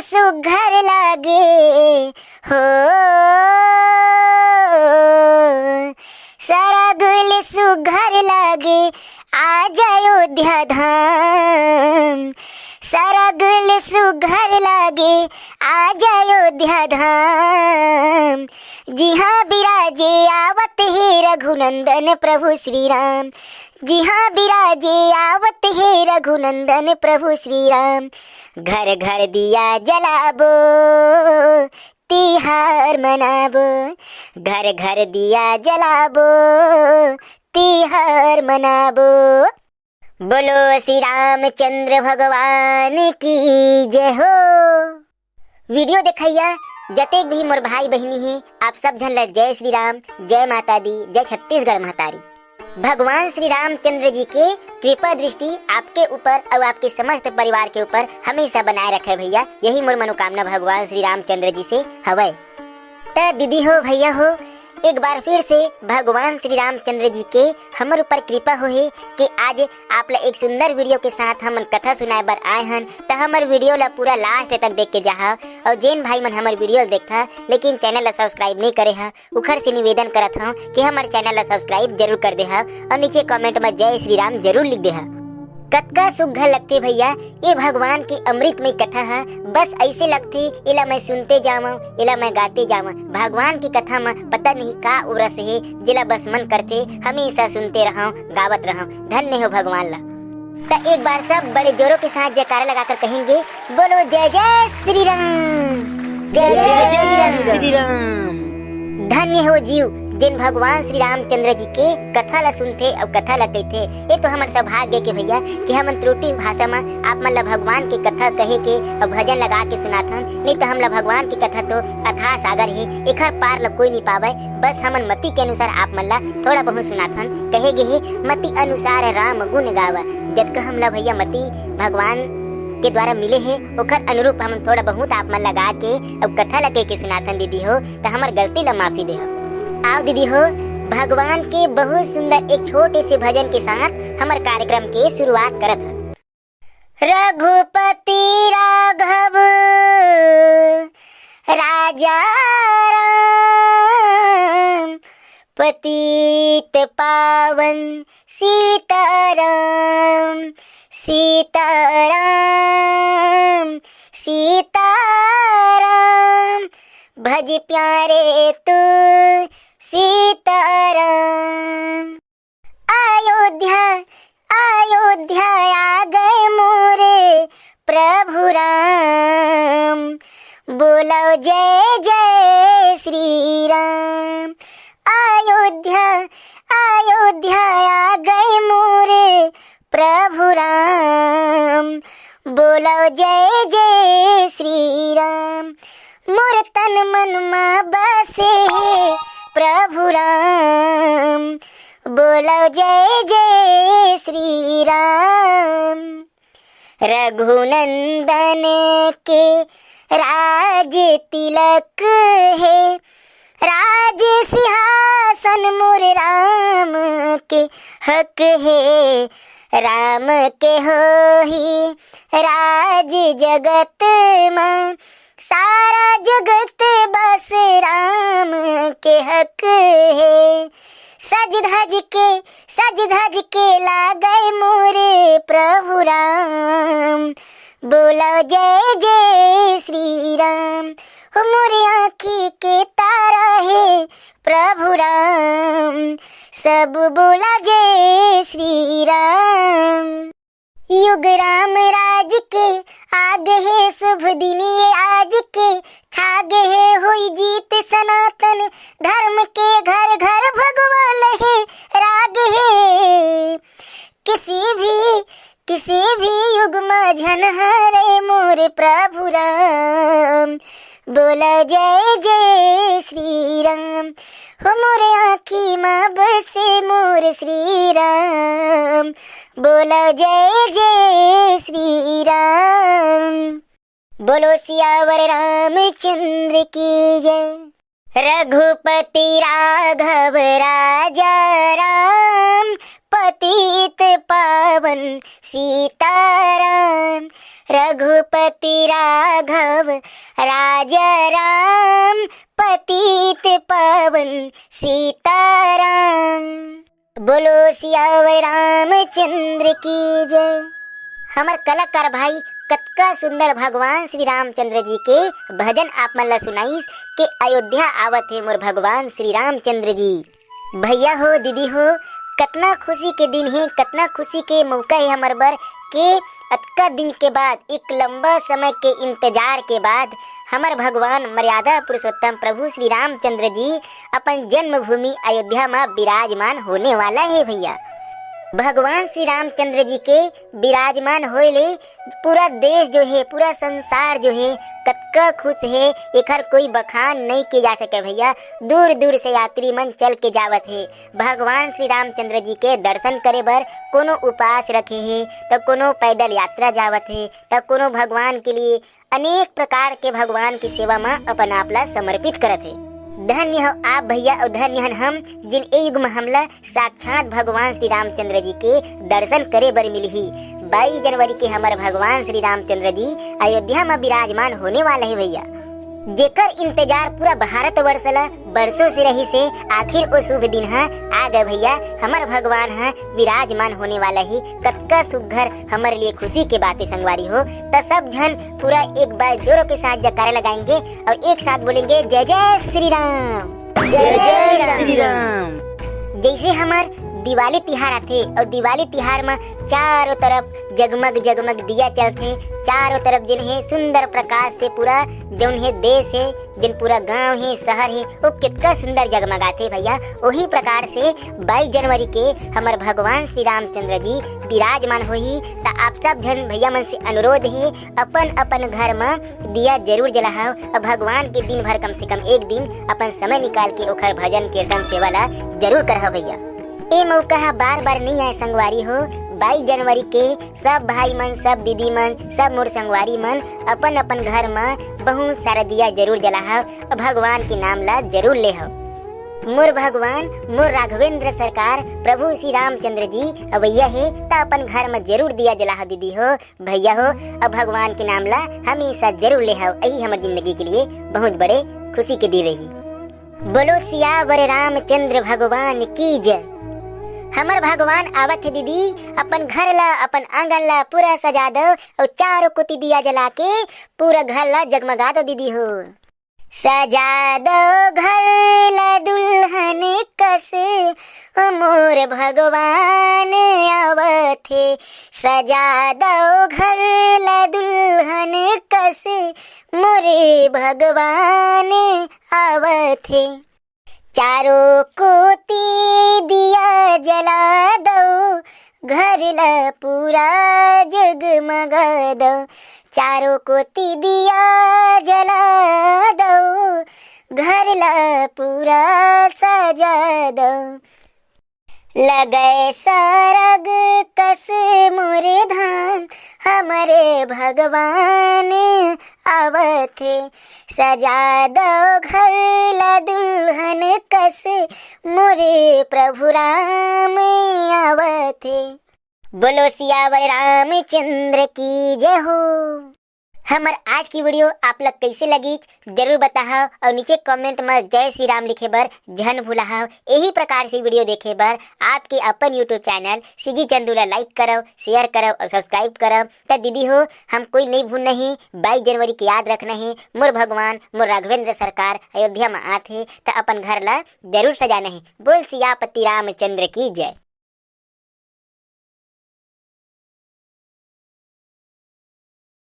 सुघर लागे हो, सारा गुल सुघर लागे आज अयोध्या धाम। सारा गुल सुघर लागे आज अयोध्या धाम। जी हाँ बिराजे आवत है रघुनंदन प्रभु श्री राम। जी हाँ बिराजे आवत है रघुनंदन प्रभु श्री राम। घर घर दिया जलाबो तिहार मनाबो। घर घर दिया जलाबो तिहार मनाबो। बोलो श्री रामचंद्र भगवान की जय हो। वीडियो देखैया जतेक भी मोर भाई बहनी है, आप सब झन ल जय श्री राम, जय माता दी, जय छत्तीसगढ़ महतारी। भगवान श्री रामचंद्र जी के कृपा दृष्टि आपके ऊपर और आपके समस्त परिवार के ऊपर हमेशा बनाए रखे भैया। यही मोर मनोकामना भगवान श्री रामचंद्र जी से हवै। तो दीदी हो भैया हो, एक बार फिर से भगवान श्री रामचंद्र जी के हमर ऊपर कृपा हो है कि आज आप ला एक सुंदर वीडियो के साथ हमन कथा सुनाए बर आए हन। तो हमर वीडियो ला पूरा लास्ट तक देख के जाहा। और जेन भाई मन हमर वीडियो देखता लेकिन चैनल ला सब्सक्राइब नहीं करे हा, उखर से निवेदन करत हूँ कि हमारे चैनल ला सब्सक्राइब जरूर कर दे हा और नीचे कमेंट में जय श्री राम जरूर लिख दे हा। कतका सुघर लगते भैया ये भगवान की अमृतमय कथा है। बस ऐसे लगती इला मैं सुनते जावा, इला मैं गाते जावा। भगवान की कथा में पता नहीं का उरस है जिला बस मन करते हमेशा सुनते रहो, गावत रहो। धन्य हो भगवान ला। तो एक बार सब बड़े जोरों के साथ जयकारा लगाकर कहेंगे, बोलो जय जय श्री राम, जय जय श्री राम। धन्य हो जीव जिन भगवान श्री रामचंद्र जी के कथा ला सुनते और कथा ला कहते। ये तो हमारे सौभाग्य के भैया कि हम त्रुटि भाषा में आप मन ला भगवान की कथा कहे के और भजन लगा के सुनाथन। नहीं तो हम ला भगवान की कथा तो अथाह सागर है, एकर पार ला कोई नहीं पावे। बस हमन मति के अनुसार आप मन ला थोड़ा बहुत सुनाथन। कहे गे है मति अनुसार राम गुण गावा। जब हम ला भैया मति भगवान के द्वारा मिले है ओकर अनुरूप हम थोड़ा बहुत आप मन लगा के अब कथा लगे के सुनाथन। दीदी हो तो हमार गलती ला माफी दे। आओ दीदी हो, भगवान के बहुत सुंदर एक छोटे से भजन के साथ हमारे कार्यक्रम की शुरुआत करत है। रघुपति राघव राजा राम, पतित पावन सीताराम। सीताराम सीताराम भज प्यारे तू सीताराम। अयोध्या अयोध्या आ गए मोरे प्रभु राम। बोलो जय जय श्री राम। अयोध्या अयोध्या आ गए मोरे प्रभु राम। बोलो जय जय श्री राम। मोर तन मन मा बसे है प्रभु राम। बोलो जय जय श्री राम। रघुनंदन के राज तिलक है, राज सिंहासन मोर राम के हक है। राम के हो ही राज जगत में, सारा जगत बस राम के हक है। सज धज के ला गए मोरे प्रभु राम। बोलो जय जय श्री राम। हो मोरे आँखी के तारा है प्रभु राम। सब बोला जय श्री राम। युग राम राज के आगे है शुभ दिन ये आज के। छागे है हुई जीत सनातन धर्म के घर घर भगवान है राग है। किसी भी युग में झन हरे मोर प्रभु राम। बोला जय जय श्री राम। हो मोरे आँखी माँ बसे मोर श्री राम। बोलो जय जय श्री राम। बोलो सियावर रामचंद्र की जय। रघुपति राघव राजा राम, पतित पावन सीताराम। रघुपति राघव राजा राम, पतित पावन सीताराम। बोलो सियावर रामचंद्र की जय। हमार कलाकार भाई कतका सुंदर भगवान श्री रामचंद्र जी के भजन आप मन ला सुनाइस के अयोध्या आवत है मोर भगवान श्री रामचंद्र जी। भैया हो दीदी हो, कतना खुशी के दिन है, कतना खुशी के मौका है हमार बर के अतका दिन के बाद, एक लंबा समय के इंतजार के बाद हमार भगवान मर्यादा पुरुषोत्तम प्रभु श्री रामचंद्र जी अपन जन्मभूमि अयोध्या में विराजमान होने वाला है। भैया भगवान श्री रामचंद्र जी के विराजमान होले पूरा देश जो है, पूरा संसार जो है कतका खुश है, एकर कोई बखान नहीं किया जा सके। भैया दूर दूर से यात्री मन चल के जावत है भगवान श्री रामचंद्र जी के दर्शन करे बर। कोनो उपास रखे है तो कोनो पैदल यात्रा जावत है, तो कोनो भगवान के लिए अनेक प्रकार के भगवान की सेवा में अपन आपला समर्पित करत है। धन्य हो आप भैया और धन्य हन हम जिन ए युग में हमला साक्षात भगवान श्री रामचंद्र जी के दर्शन करे बर मिलही। 22 जनवरी के हमारे भगवान श्री रामचंद्र जी अयोध्या में विराजमान होने वाले हैं। भैया जेकर इंतजार पूरा भारत वर्ष ला बरसों से रही से आखिर वो शुभ दिन है आ गए। भैया हमार भगवान है विराजमान होने वाला ही, कतका सुघर हमारे लिए खुशी के बातें संगवारी हो। तो सब जन पूरा एक बार जोरों के साथ जयकारा लगाएंगे और एक साथ बोलेंगे जय जय श्री राम, जय जय श्री राम। जैसे हमार दिवाली तिहार आथे और दिवाली तिहार में चारों तरफ जगमग जगमग दिया चलते, चारों तरफ जिन है सुंदर प्रकाश से पूरा जौन है देश है, जिन पूरा गांव है शहर है वो कितना सुंदर जगमगाते। भैया वही प्रकार से 22 जनवरी के हमारे भगवान श्री रामचंद्र जी विराजमान होही। तो आप सब जन भैया मन से अनुरोध है अपन अपन घर में दिया जरूर जलाओ और भगवान के दिन भर कम से कम एक दिन अपन समय निकाल के ओखर भजन कीर्तन सेवा ला जरूर करहो। भैया ये मौका बार बार नहीं आए संगवारी हो। 22 जनवरी के सब भाई मन, सब दीदी मन, सब मोर संगवारी मन अपन अपन घर में बहुत सारा दिया जरूर जलाओ और भगवान के नाम ला जरूर ले हो। मोर भगवान मोर राघवेंद्र सरकार प्रभु श्री रामचंद्र जी अवैया है तो अपन घर में जरूर दिया जलाओ दीदी हो भैया हो और भगवान के नाम ला हमेशा जरूर ले हो। यही हमारी जिंदगी के लिए बहुत बड़े खुशी के दिन रही। बोलो सियावर रामचंद्र भगवान की जय। हमार भगवान आवत है दीदी अपन घर ला अपन आंगन ला पूरा सजा दो और चारों कोती दिया जला के पूरा घर ला जगमगा दो दीदी हो। सजा दो घर ला दुल्हन कस मोर भगवान आवत है। सजा दो घर ला दुल्हन कस मोरे भगवान आवत है। चारों कोती दिया जला दो घर ला पूरा जगमगा दो। चारों कोती दिया जला दो घर ला पूरा सजा दो। लगे सरग कस मोरे धाम हमारे भगवान आवत है। सजा दो घर ला दुल्हन कस मोरे प्रभु राम आवत है। बोलो सियावर रामचंद्र की जय हो। हमार आज की वीडियो आप लोग कैसे लगी जरूर बताओ और नीचे कमेंट में जय श्री राम लिखे बर जन भूलाओ। यही प्रकार से वीडियो देखे बर आपके अपन यूट्यूब चैनल सीजी चंदूला लाइक करो, शेयर करो और सब्सक्राइब करो। तो दीदी हो हम कोई नहीं भूलना है, 22 जनवरी की याद रखना है। मोर भगवान मोर राघवेंद्र सरकार अयोध्या में आते तो अपन घर ला जरूर सजाना है। बोल सियापति रामचंद्र की जय।